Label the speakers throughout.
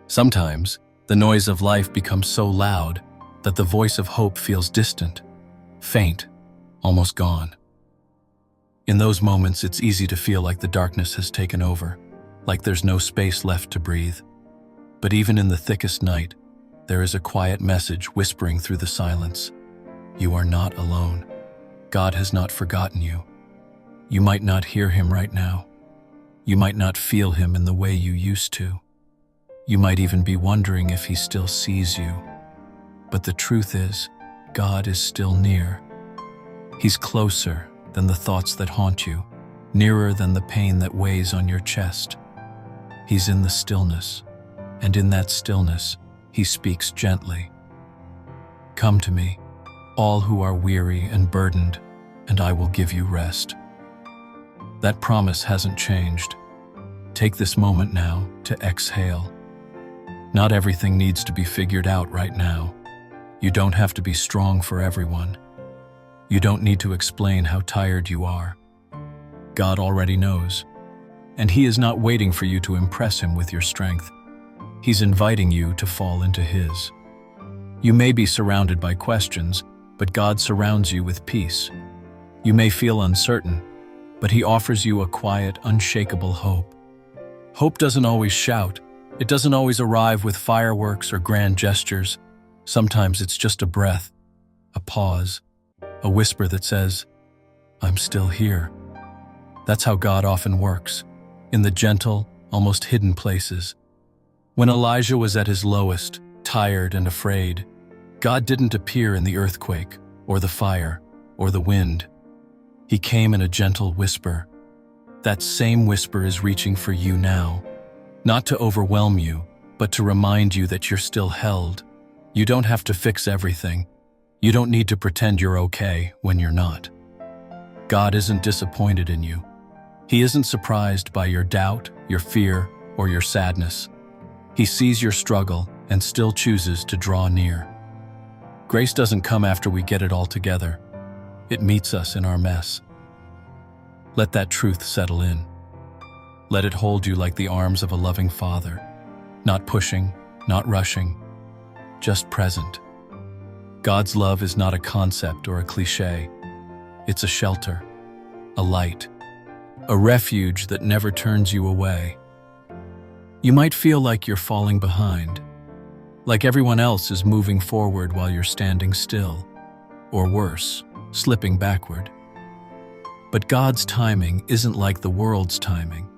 Speaker 1: Sometimes, the noise of life becomes so loud that the voice of hope feels distant, faint, almost gone. In those moments, it's easy to feel like the darkness has taken over, like there's no space left to breathe. But even in the thickest night, there is a quiet message whispering through the silence. You are not alone. God has not forgotten you. You might not hear him right now. You might not feel him in the way you used to. You might even be wondering if he still sees you. But the truth is, God is still near. He's closer than the thoughts that haunt you, nearer than the pain that weighs on your chest. He's in the stillness, and in that stillness, he speaks gently. Come to me, all who are weary and burdened, and I will give you rest. That promise hasn't changed. Take this moment now to exhale. Not everything needs to be figured out right now. You don't have to be strong for everyone. You don't need to explain how tired you are. God already knows, and he is not waiting for you to impress him with your strength. He's inviting you to fall into his. You may be surrounded by questions, but God surrounds you with peace. You may feel uncertain, but he offers you a quiet, unshakable hope. Hope doesn't always shout. It doesn't always arrive with fireworks or grand gestures. Sometimes it's just a breath, a pause, a whisper that says, I'm still here. That's how God often works, in the gentle, almost hidden places. When Elijah was at his lowest, tired and afraid, God didn't appear in the earthquake, or the fire, or the wind. He came in a gentle whisper. That same whisper is reaching for you now, not to overwhelm you, but to remind you that you're still held. You don't have to fix everything. You don't need to pretend you're okay when you're not. God isn't disappointed in you. He isn't surprised by your doubt, your fear, or your sadness. He sees your struggle and still chooses to draw near. Grace doesn't come after we get it all together. It meets us in our mess. Let that truth settle in. Let it hold you like the arms of a loving father, not pushing, not rushing, just present. God's love is not a concept or a cliche. It's a shelter, a light, a refuge that never turns you away. You might feel like you're falling behind, like everyone else is moving forward while you're standing still, or worse, slipping backward. But God's timing isn't like the world's timing.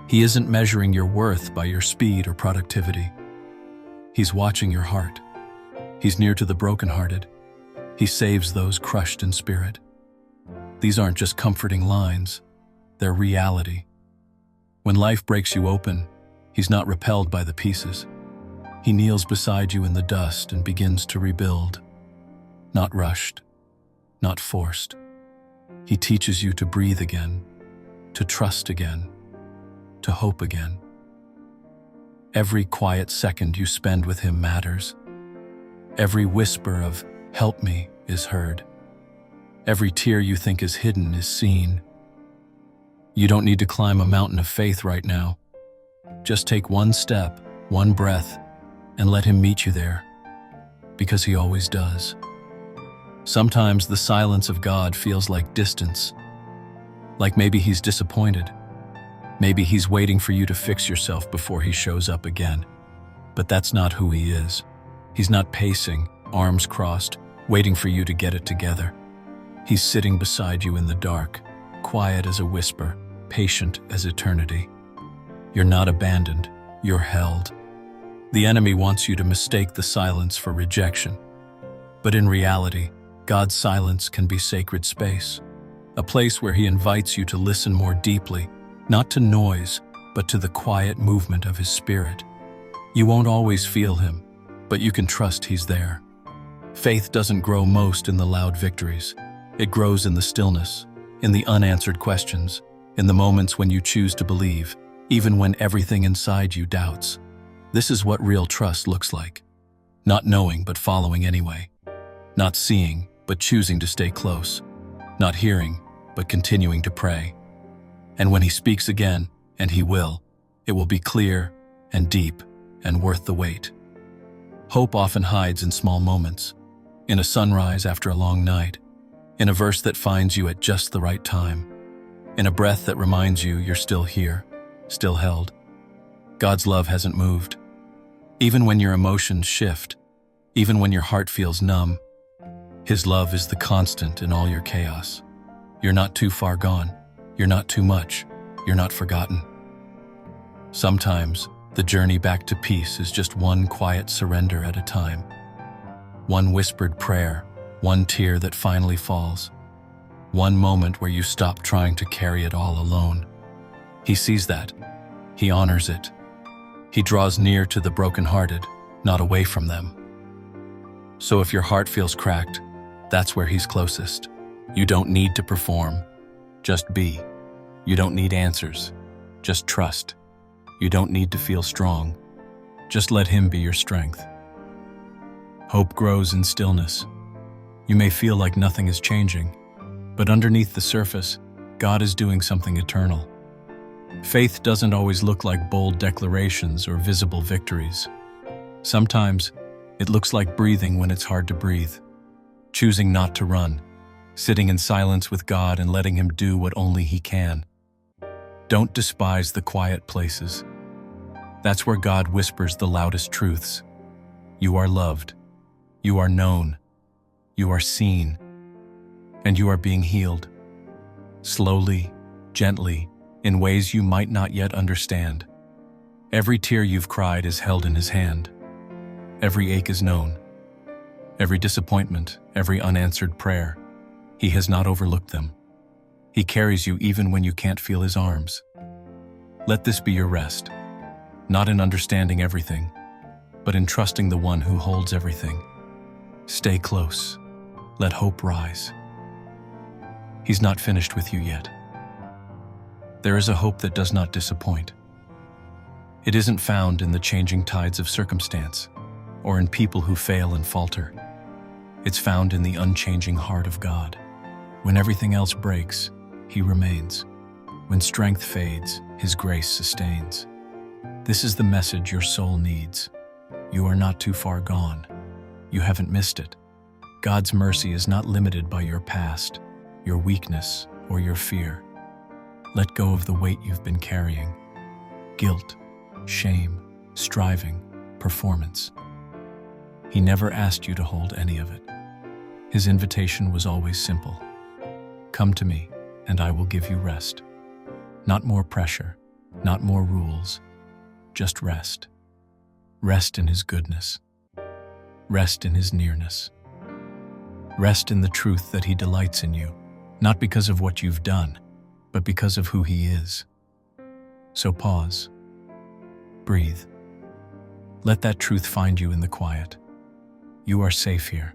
Speaker 1: He isn't measuring your worth by your speed or productivity. He's watching your heart. He's near to the brokenhearted. He saves those crushed in spirit. These aren't just comforting lines. They're reality. When life breaks you open, he's not repelled by the pieces. He kneels beside you in the dust and begins to rebuild. Not rushed, not forced. He teaches you to breathe again, to trust again, to hope again. Every quiet second you spend with him matters. Every whisper of, "Help me," is heard. Every tear you think is hidden is seen. You don't need to climb a mountain of faith right now. Just take one step, one breath, and let him meet you there, because he always does. Sometimes the silence of God feels like distance, like maybe he's disappointed. Maybe he's waiting for you to fix yourself before he shows up again. But that's not who he is. He's not pacing, arms crossed, waiting for you to get it together. He's sitting beside you in the dark, quiet as a whisper, patient as eternity. You're not abandoned, you're held. The enemy wants you to mistake the silence for rejection. But in reality, God's silence can be sacred space, a place where he invites you to listen more deeply, not to noise, but to the quiet movement of his spirit. You won't always feel him, but you can trust he's there. Faith doesn't grow most in the loud victories. It grows in the stillness, in the unanswered questions, in the moments when you choose to believe, even when everything inside you doubts. This is what real trust looks like. Not knowing, but following anyway. Not seeing, but choosing to stay close. Not hearing, but continuing to pray. And when he speaks again, and he will, it will be clear and deep and worth the wait. Hope often hides in small moments, in a sunrise after a long night, in a verse that finds you at just the right time, in a breath that reminds you you're still here, still held. God's love hasn't moved. Even when your emotions shift, even when your heart feels numb, His love is the constant in all your chaos. You're not too far gone. You're not too much. You're not forgotten. Sometimes, the journey back to peace is just one quiet surrender at a time. One whispered prayer, one tear that finally falls. One moment where you stop trying to carry it all alone. He sees that. He honors it. He draws near to the brokenhearted, not away from them. So if your heart feels cracked, that's where He's closest. You don't need to perform. Just be. You don't need answers. Just trust. You don't need to feel strong. Just let Him be your strength. Hope grows in stillness. You may feel like nothing is changing, but underneath the surface, God is doing something eternal. Faith doesn't always look like bold declarations or visible victories. Sometimes, it looks like breathing when it's hard to breathe, choosing not to run, sitting in silence with God and letting Him do what only He can. Don't despise the quiet places. That's where God whispers the loudest truths. You are loved. You are known. You are seen. And you are being healed. Slowly, gently, in ways you might not yet understand. Every tear you've cried is held in His hand. Every ache is known. Every disappointment, every unanswered prayer, He has not overlooked them. He carries you even when you can't feel His arms. Let this be your rest, not in understanding everything, but in trusting the One who holds everything. Stay close. Let hope rise. He's not finished with you yet. There is a hope that does not disappoint. It isn't found in the changing tides of circumstance, or in people who fail and falter. It's found in the unchanging heart of God. When everything else breaks, He remains. When strength fades, His grace sustains. This is the message your soul needs. You are not too far gone. You haven't missed it. God's mercy is not limited by your past, your weakness, or your fear. Let go of the weight you've been carrying. Guilt, shame, striving, performance. He never asked you to hold any of it. His invitation was always simple. Come to me, and I will give you rest. Not more pressure, not more rules, just rest. Rest in His goodness. Rest in His nearness. Rest in the truth that He delights in you, not because of what you've done, but because of who He is. So pause. Breathe. Let that truth find you in the quiet. You are safe here.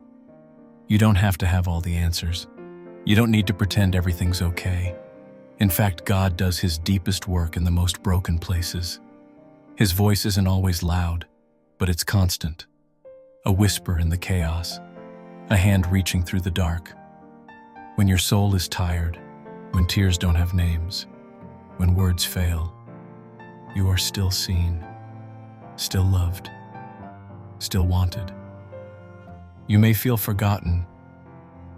Speaker 1: You don't have to have all the answers. You don't need to pretend everything's okay. In fact, God does His deepest work in the most broken places. His voice isn't always loud, but it's constant. A whisper in the chaos, a hand reaching through the dark. When your soul is tired, when tears don't have names, when words fail, you are still seen, still loved, still wanted. You may feel forgotten,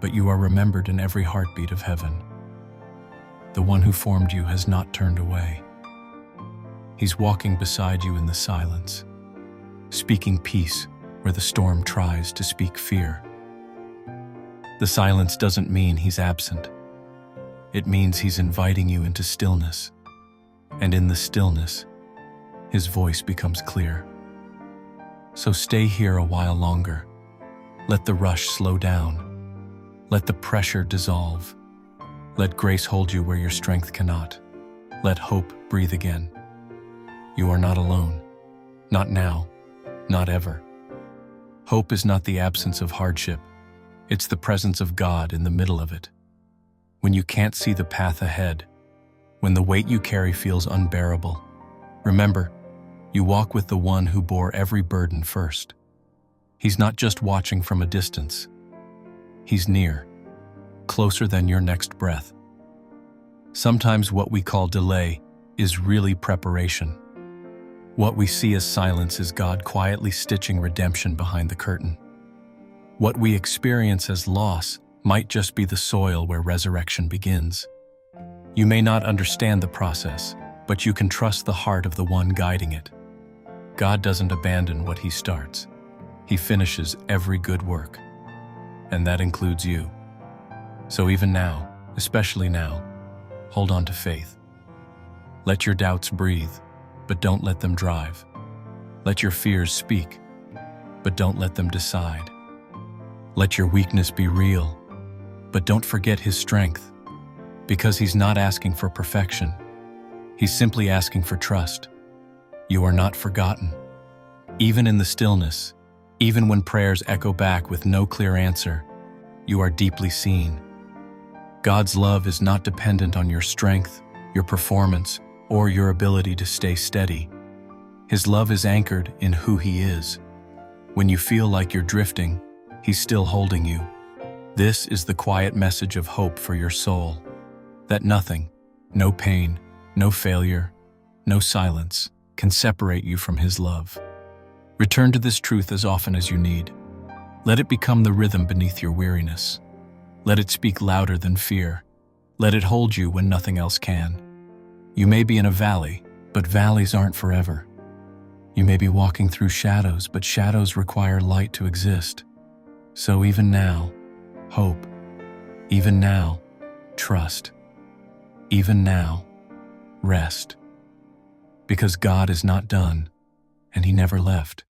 Speaker 1: but you are remembered in every heartbeat of heaven. The One who formed you has not turned away. He's walking beside you in the silence, speaking peace where the storm tries to speak fear. The silence doesn't mean He's absent. It means He's inviting you into stillness. And in the stillness, His voice becomes clear. So stay here a while longer. Let the rush slow down. Let the pressure dissolve. Let grace hold you where your strength cannot. Let hope breathe again. You are not alone. Not now. Not ever. Hope is not the absence of hardship. It's the presence of God in the middle of it. When you can't see the path ahead, when the weight you carry feels unbearable, remember, you walk with the One who bore every burden first. He's not just watching from a distance. He's near, closer than your next breath. Sometimes what we call delay is really preparation. What we see as silence is God quietly stitching redemption behind the curtain. What we experience as loss might just be the soil where resurrection begins. You may not understand the process, but you can trust the heart of the one guiding it. God doesn't abandon what He starts. He finishes every good work, and that includes you. So even now, especially now, hold on to faith. Let your doubts breathe, but don't let them drive. Let your fears speak, but don't let them decide. Let your weakness be real, but don't forget His strength, because He's not asking for perfection. He's simply asking for trust. You are not forgotten. Even in the stillness, even when prayers echo back with no clear answer, you are deeply seen. God's love is not dependent on your strength, your performance, or your ability to stay steady. His love is anchored in who He is. When you feel like you're drifting, He's still holding you. This is the quiet message of hope for your soul, that nothing, no pain, no failure, no silence, can separate you from His love. Return to this truth as often as you need. Let it become the rhythm beneath your weariness. Let it speak louder than fear. Let it hold you when nothing else can. You may be in a valley, but valleys aren't forever. You may be walking through shadows, but shadows require light to exist. So even now, hope. Even now, trust. Even now, rest. Because God is not done, and He never left.